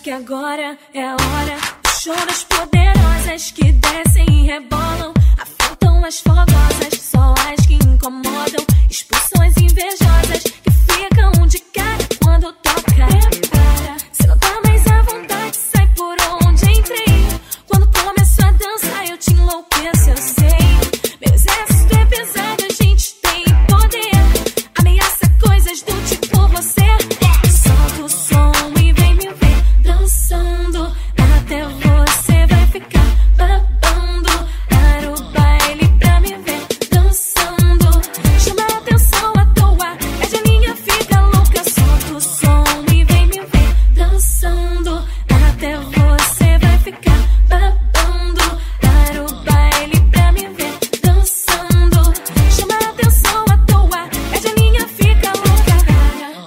que agora é a hora do show das poderosas que descem e rebolam, afrontam as fogosas, só as que incomodam, expulsões invejosas que ficam de cara quando toca. Prepara, se não tá mais à vontade, sai por onde entrei. Quando começo a dançar eu te enlouqueço, eu sei. Meu exército é pesado, a gente tem poder, ameaça coisas do tipo você. Solta o som e vem me ver dançando, até você vai ficar babando. Para o baile pra me ver dançando, chama a atenção à toa, pede a linha, fica louca. Solta o som e vem me ver dançando, até você vai ficar babando. Para o baile pra me ver dançando, chama a atenção à toa, pede a linha, fica louca.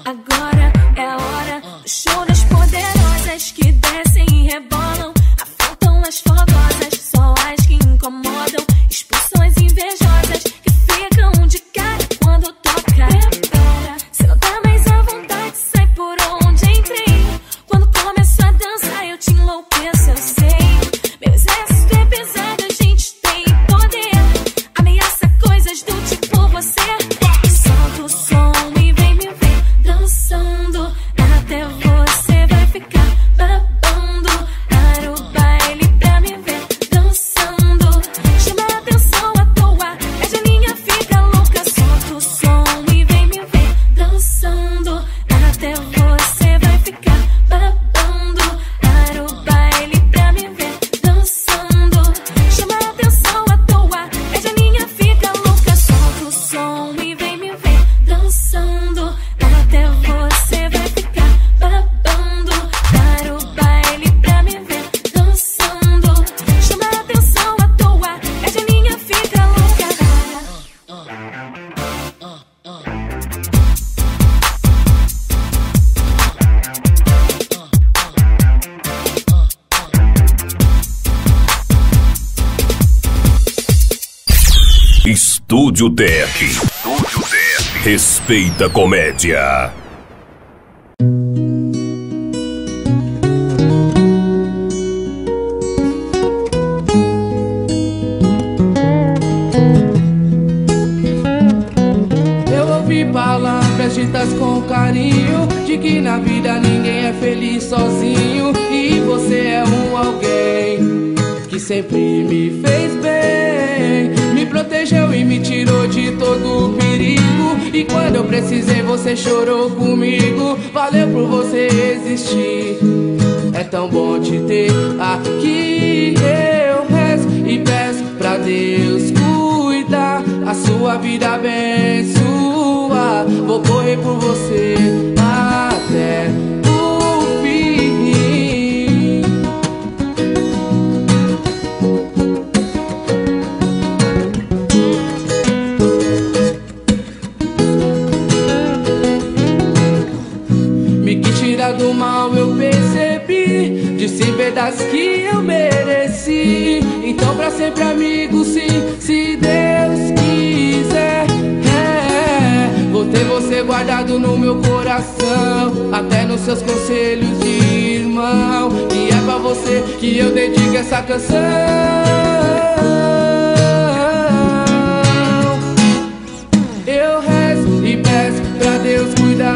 Agora é a hora do show das poderosas que descem e rebolam, afrontam as fogosas, só as que incomodam, expulsões invejosas que ficam de cara quando toca. Prepara, se não tá mais à vontade, sai por onde entrei. Quando começo a dançar eu te enlouqueço, eu sei. Meu exército é pesado, a gente tem poder, ameaça coisas do tipo você. Solta o som e vem me ver dançando, até você vai ficar babando. Para o baile pra me ver dançando, chama a atenção à toa, pede a linha, fica louca. Solta o som e vem me ver dançando, até você vai ficar babando. Para o baile pra me ver dançando, chama a atenção à toa, pede a linha, fica louca. Solta o som e vem me ver dançando, até você vai ficar babando. Para o baile pra me ver dançando, chama a atenção à toa, pede a linha, fica louca. Estúdio DR. Respeita a comédia. Eu ouvi palavras ditas com carinho, de que na vida ninguém é feliz sozinho. E você é um alguém que sempre me fez bem, me protegeu e me tirou de todo o perigo. E quando eu precisei você chorou comigo. Valeu por você existir, é tão bom te ter aqui. Eu rezo e peço pra Deus cuidar, a sua vida abençoar. Vou correr por você até o fim. Me quis tirar do mal, eu percebi, disse verdades que eu mereci. Então pra sempre amigo, sim, se Deus quiser. Vou ter você guardado no meu coração, até nos seus conselhos de irmão. E é pra você que eu dedico essa canção. Eu rezo e peço pra Deus cuidar,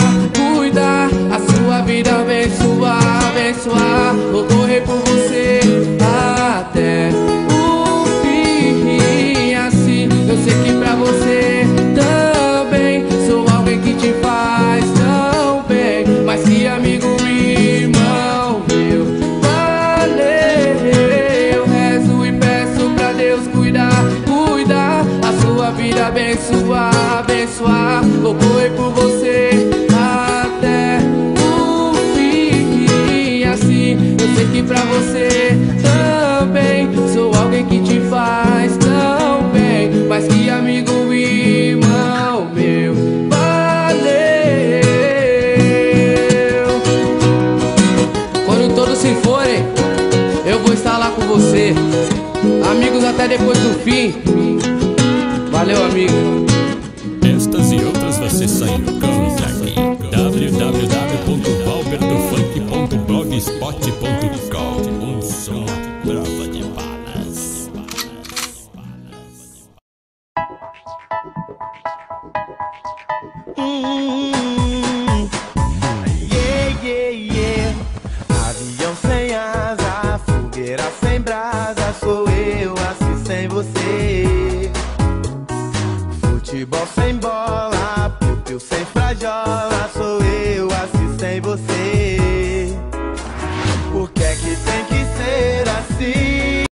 cuidar, a sua vida abençoar, abençoar. Vou correr por você até o fim. Assim eu sei que pra você também sou alguém que te faz tão bem, mas que amigo e irmão meu. Valeu, eu rezo e peço pra Deus cuidar, cuidar, a sua vida abençoar, abençoar. Vou correr por você até o fim. Assim eu sei que pra você também sou alguém que te faz tão bem, mas que amigo e irmão meu. Valeu. Quando todos se forem, eu vou estar lá com você, amigos até depois do fim. Valeu, amigo. Estas e outras você saiu com aqui. www.valbertofunk.blogspot.com Yeah, yeah, yeah. Avião sem asa, fogueira sem brasa, sou eu assim sem você. Futebol sem bola,